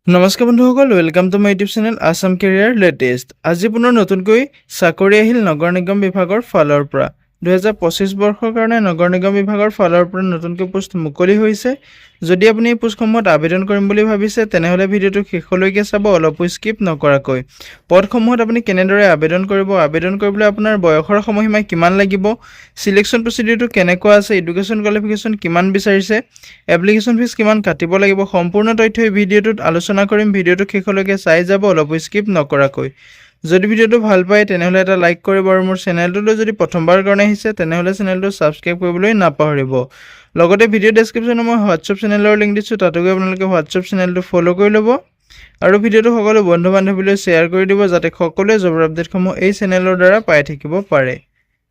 নমস্কাৰ বন্ধুসকল, welcome to my YouTube channel Assam career latest. আজি পুনৰ নতুনকৈ চাকৰি আহিল নগৰ নিগম বিভাগৰ ফালৰ পৰা। 2025 বৰ্ষৰ কাৰণে নগৰ নিগম বিভাগৰ ফালৰ পৰা নতুনকৈ পোষ্ট মুকলি হৈছে। যদি আপুনি এই পোষ্টসমূহত আবেদন কৰিম বুলি ভাবিছে তেনেহ'লে ভিডিঅ'টো শেষলৈকে চাব, অলপো স্কিপ নকৰাকৈ। পদসমূহত আপুনি কেনেদৰে আবেদন কৰিব, আবেদন কৰিবলৈ আপোনাৰ বয়সৰ সময়সীমা কিমান লাগিব, সিলেকশ্যন প্ৰচিডিউৰটো কেনেকুৱা আছে, এডুকেশ্যন কোৱালিফিকেশ্যন কিমান বিচাৰিছে, এপ্লিকেশ্যন ফিজ কিমান কাটিব লাগিব, সম্পূৰ্ণ তথ্য এই ভিডিঅ'টোত আলোচনা কৰিম। ভিডিঅ'টো শেষলৈকে চাই যাব, অলপো স্কিপ নকৰাকৈ। যদি ভিডিঅ'টো ভাল পায় তেনেহ'লে এটা লাইক কৰিব আৰু মোৰ চেনেলটোলৈ যদি প্ৰথমবাৰ কাৰণে আহিছে তেনেহ'লে চেনেলটো ছাবস্ক্ৰাইব কৰিবলৈ নাপাহৰিব। লগতে ভিডিঅ' ডেছক্ৰিপশ্যনত মই হোৱাটছআপ চেনেলৰ লিংক দিছোঁ, তাতো গৈ আপোনালোকে হোৱাটছআপ চেনেলটো ফ'ল' কৰি ল'ব আৰু ভিডিঅ'টো সকলো বন্ধু বান্ধৱীলৈ শ্বেয়াৰ কৰি দিব, যাতে সকলোৱে জবৰ আপডেটসমূহ এই চেনেলৰ দ্বাৰা পাই থাকিব পাৰে।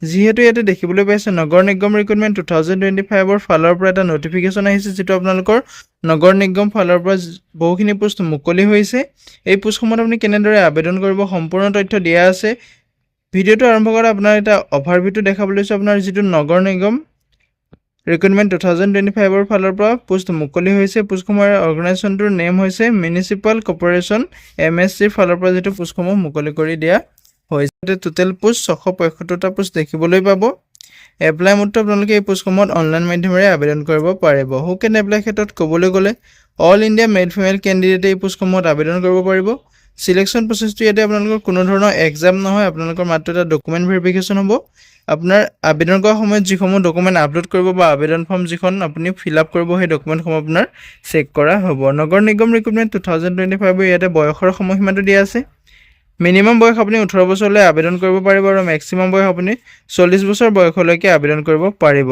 যিহেতু ইয়াতে দেখিবলৈ পাইছে নগৰ নিগম ৰিক্ৰুটমেণ্ট 2025ৰ ফালৰ পৰা এটা নটিফিকেশ্যন আহিছে, যিটো আপোনালোকৰ নগৰ নিগম ফালৰ পৰা বহুখিনি পোষ্ট মুকলি হৈছে। এই পোষ্টসমূহত আপুনি কেনেদৰে আবেদন কৰিব সম্পূৰ্ণ তথ্য দিয়া আছে। ভিডিঅ'টো আৰম্ভ কৰা আপোনাৰ এটা অভাৰভিউটো দেখাবলৈ লৈছোঁ। আপোনাৰ যিটো নগৰ নিগম ৰিক্ৰুটমেণ্ট 2025ৰ ফালৰ পৰা পোষ্ট মুকলি হৈছে, পোষ্টসমূহৰ অৰ্গেনাইজেশ্যনটোৰ নেম হৈছে মিউনিচিপাল কৰ্প'ৰেশ্যন MSCৰ ফালৰ পৰা যিটো পোষ্টসমূহ মুকলি কৰি দিয়া হৈছে। টোটেল পোষ্ট 675টা পোষ্ট দেখিবলৈ পাব। এপ্লাই মোডটো আপোনালোকে এই পোষ্টসমূহত অনলাইন মাধ্যমেৰে আবেদন কৰিব পাৰিব। হু কেন এপ্লাই ক্ষেত্ৰত ক'বলৈ গ'লে অল ইণ্ডিয়া মেল ফিমেল কেণ্ডিডেটে এই পোষ্টসমূহত আবেদন কৰিব পাৰিব। সিলেকশ্যন প্ৰচেছটো ইয়াতে আপোনালোকৰ কোনো ধৰণৰ এক্সাম নহয়, আপোনালোকৰ মাত্ৰ এটা ডকুমেণ্ট ভেৰিফিকেশ্যন হ'ব। আপোনাৰ আবেদন কৰাৰ সময়ত যিসমূহ ডকুমেণ্ট আপলোড কৰিব বা আবেদন ফৰ্ম যিখন আপুনি ফিল আপ কৰিব, সেই ডকুমেণ্টসমূহ আপোনাৰ চেক কৰা হ'ব। নগৰ নিগম ৰিক্ৰুটমেণ্ট 2025 ইয়াতে বয়সৰ সময়সীমাটো দিয়া আছে। মিনিমাম বয়স আপুনি 18 বছৰলৈ আবেদন কৰিব পাৰিব আৰু মেক্সিমাম বয়স আপুনি 40 বছৰ বয়সলৈকে আবেদন কৰিব পাৰিব।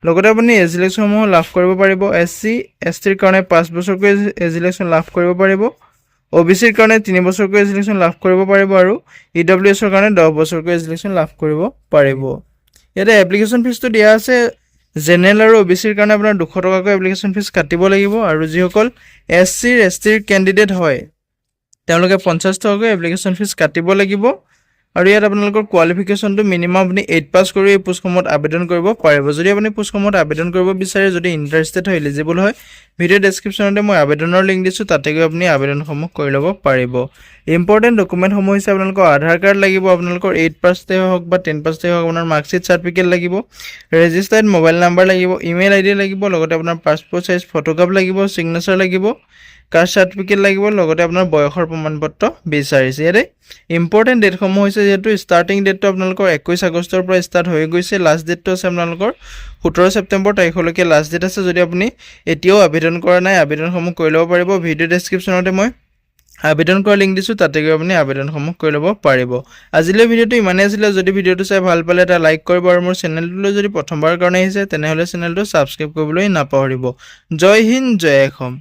লগতে আপুনি এজ ইলেকশ্যনসমূহ লাভ কৰিব পাৰিব। SC STৰ কাৰণে 5 বছৰকৈ এজ ইলেকশ্যন লাভ কৰিব পাৰিব। OBCৰ কাৰণে 3 বছৰকৈ এজ ইলেকশ্যন লাভ কৰিব পাৰিব আৰু EWSৰ কাৰণে 10 বছৰকৈ এজ ইলেকশ্যন লাভ কৰিব পাৰিব। ইয়াতে এপ্লিকেশ্যন ফিজটো দিয়া আছে। জেনেৰেল আৰু OBCৰ কাৰণে আপোনাৰ 200 টকাকৈ এপ্লিকেশ্যন ফিজ কাটিব লাগিব আৰু যিসকল SC STৰ কেণ্ডিডেট হয় তেওঁলোকে 50 টকাকৈ এপ্লিকেশ্যন ফিজ কাটিব লাগিব। আৰু ইয়াত আপোনালোকৰ কোৱালিফিকেশ্যনটো মিনিমাম আপুনি 8 পাছ কৰি এই পোষ্টসমূহত আবেদন কৰিব পাৰিব। যদি আপুনি পোষ্টসমূহত আবেদন কৰিব বিচাৰে, যদি ইণ্টাৰেষ্টেড হয়, এলিজিবল হয়, ভিডিঅ' ডেছক্ৰিপশ্যনতে মই আবেদনৰ লিংক দিছোঁ, তাতে গৈ আপুনি আবেদনসমূহ কৰি ল'ব পাৰিব। ইম্পৰ্টেণ্ট ডকুমেণ্টসমূহ হৈছে আপোনালোকৰ আধাৰ কাৰ্ড লাগিব, আপোনালোকৰ 8 পাছতে হওক বা 10 পাছতে হওক আপোনাৰ মাৰ্কশ্বিট চাৰ্টিফিকেট লাগিব, ৰেজিষ্টাৰ্ড মোবাইল নাম্বাৰ লাগিব, ইমেইল ID লাগিব, লগতে আপোনাৰ পাছপৰ্ট চাইজ ফটোগ্ৰাফ লাগিব, ছিগনেচাৰ লাগিব, কাষ্ট চাৰ্টিফিকেট লাগিব, লগতে আপোনাৰ বয়সৰ প্ৰমাণপত্ৰ বিচাৰিছে। ইয়াতে ইম্পৰ্টেণ্ট ডেটসমূহ হৈছে, যিহেতু ষ্টাৰ্টিং ডেটটো আপোনালোকৰ 21 আগষ্টৰ পৰা ষ্টাৰ্ট হৈ গৈছে, লাষ্ট ডেটটো আছে আপোনালোকৰ 17 ছেপ্টেম্বৰ তাৰিখলৈকে লাষ্ট ডেট আছে। যদি আপুনি এতিয়াও আবেদন কৰা নাই, আবেদনসমূহ কৰি ল'ব পাৰিব। ভিডিঅ' ডেছক্ৰিপশ্যনতে মই আবেদন কৰা লিংক দিছোঁ, তাতে গৈ আপুনি আবেদনসমূহ কৰি ল'ব পাৰিব। আজিলৈ ভিডিঅ'টো ইমানেই আছিলে। যদি ভিডিঅ'টো চাই ভাল পালে এটা লাইক কৰিব আৰু মোৰ চেনেলটোলৈ যদি প্ৰথমবাৰ কাৰণে আহিছে তেনেহ'লে চেনেলটো ছাবস্ক্ৰাইব কৰিবলৈ নাপাহৰিব। জয় হিন্দ, জয় অসম।